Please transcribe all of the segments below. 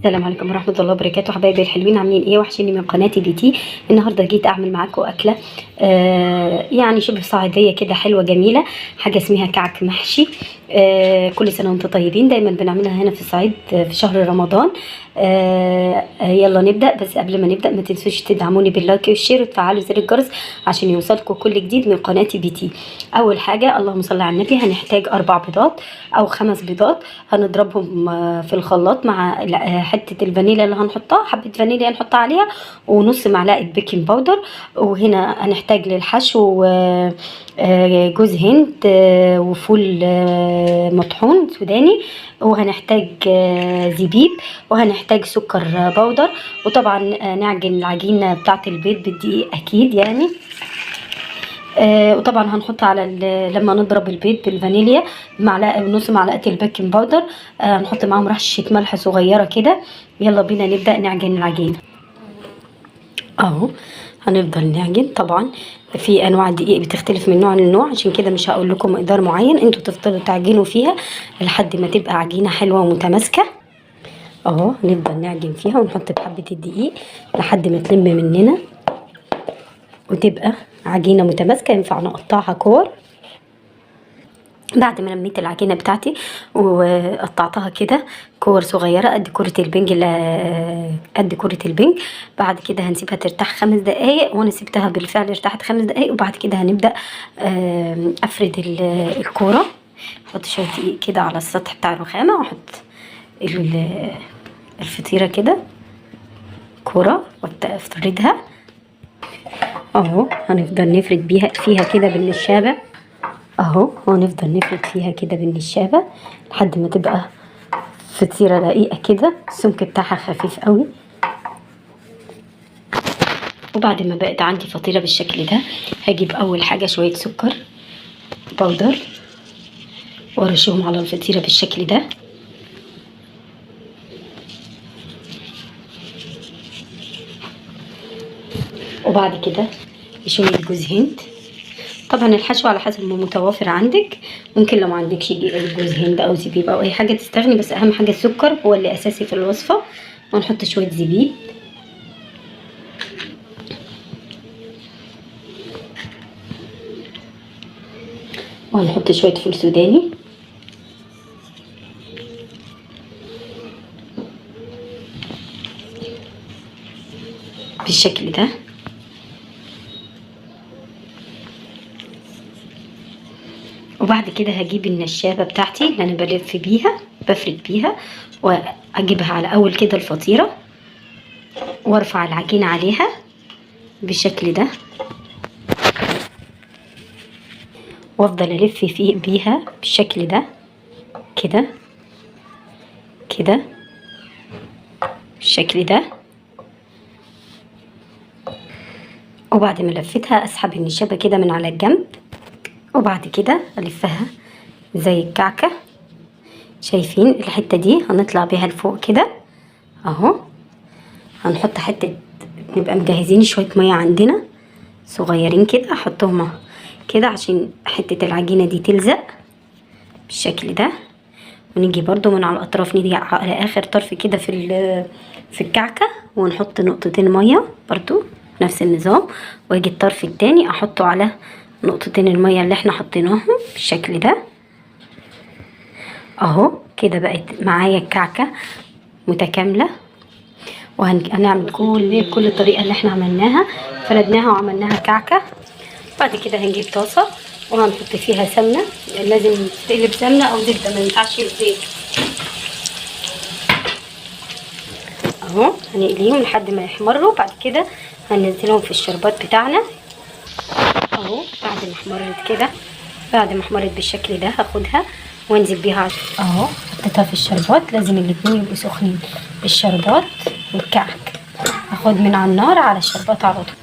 السلام عليكم ورحمة الله وبركاته. حبايبي الحلوين، عاملين ايه؟ وحشيني من قناتي بي تي. النهارده جيت اعمل معاكم اكله يعني شبه صعيديه كده، حلوه جميله. حاجه اسمها كعك محشي. كل سنه وانتم طيبين. دايما بنعملها هنا في الصعيد في شهر رمضان. يلا نبدا. بس قبل ما نبدا ما تنسوش تدعموني باللايك والشير وتفعلوا زر الجرس عشان يوصلكم كل جديد من قناتي بي تي. اول حاجه، اللهم صل على النبي، هنحتاج 4 بيضات او 5 بيضات. هنضربهم في الخلاط مع حته الفانيليا اللي هنحطها، حبه فانيليا نحطها عليها، ونص معلقه بيكنج باودر. وهنا هنحتاج للحشو جوز هند وفول مطحون سوداني، وهنحتاج زبيب، وهنحتاج سكر بودر. وطبعا نعجن العجينه بتاعه البيض بالدقيق اكيد يعني. وطبعا هنحط على لما نضرب البيض بالفانيليا معلقه ونص معلقه البيكنج باودر. هنحط معاهم رشه ملح صغيره كده. يلا بينا نبدا نعجن العجينه. اهو هنفضل نعجن. طبعا في انواع دقيق بتختلف من نوع لنوع، عشان كده مش هقول لكم مقدار معين، انتوا تفضلوا تعجنوا فيها لحد ما تبقى عجينه حلوه ومتماسكه. اهو نفضل نعجن فيها ونحط بحبه الدقيق لحد ما تلم مننا وتبقى عجينه متماسكه ينفع نقطعها كور. بعد ما لميت العجينه بتاعتي وقطعتها كده كور صغيره قد كره البنج، قد كره البنج. بعد كده هنسيبها ترتاح 5 دقايق، وانا سبتها بالفعل ارتاحت 5 دقايق. وبعد كده هنبدا افرد الكوره. احط شويه دقيق كده على السطح بتاع الرخامه، واحط الفطيره كده كوره وابدا افردها. اهو هنفضل نفرد بيها فيها كده بالنشابه. اهو هنفضل نفرد فيها كده بالنشابه لحد ما تبقى فطيره رقيقه كده، السمك بتاعها خفيف قوي. وبعد ما بقت عندي فطيره بالشكل ده، هجيب اول حاجه شويه سكر بودر وارشهم على الفطيره بالشكل ده. وبعد كده شويه جوز هند. طبعا الحشو على حسب ما متوافر عندك، ممكن لو ما عندكش جوز هند او زبيب او اي حاجه تستغني، بس اهم حاجه السكر هو اللي اساسي في الوصفه. ونحط شويه زبيب، وهنحط شويه فول سوداني، بالشكل ده. وبعد كده هجيب النشابه بتاعتي اللي انا بلف بيها بفرد بيها، واجيبها على اول كده الفطيره، وارفع العجينه عليها بالشكل ده، وافضل الف بيها بالشكل ده كده كده بالشكل ده. وبعد ما لفتها اسحب النشابه كده من على الجنب، وبعد كده الفها زي الكعكه. شايفين الحته دي هنطلع بيها لفوق كده اهو. هنحط حته، نبقى مجهزين شويه ميه عندنا صغيرين كده، احطهم كده عشان حته العجينه دي تلزق بالشكل ده. ونيجي برضو من على الاطراف، نيجي على اخر طرف كده في الكعكه، ونحط نقطتين ميه برضو نفس النظام. واجي الطرف التاني احطه على نقطتين الميه اللي احنا حطيناهم بالشكل ده اهو. كده بقت معايا الكعكه متكامله. وهنعمل كل الطريقه اللي احنا عملناها، فردناها وعملناها كعكه. بعد كده هنجيب طاسه وهنحط فيها سمنه، لازم تقلب سمنه او زبده، ما ينفعش الزيت اهو. هنقليهم لحد ما يحمروا. بعد كده هننزلهم في الشربات بتاعنا اهو. بعد ما احمرت كده، بعد ما احمرت بالشكل ده، هاخدها وانزل بيها اهو. حطيتها في الشربات، لازم الاتنين يبقوا سخنين، الشربات والكعك. هاخد من على النار على الشربات على طول.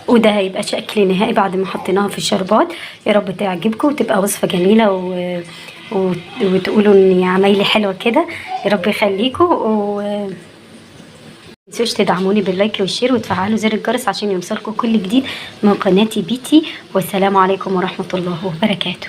وده هيبقى شكل نهائي بعد ما حطيناها في الشربات. يا رب تعجبكم وتبقى وصفه جميله وتقولوا ان عمايلي حلوه كده. يا رب يخليكم. متنسوش تدعموني باللايك والشير وتفعلوا زر الجرس عشان يوصلكم كل جديد من قناتي بي تي. والسلام عليكم ورحمه الله وبركاته.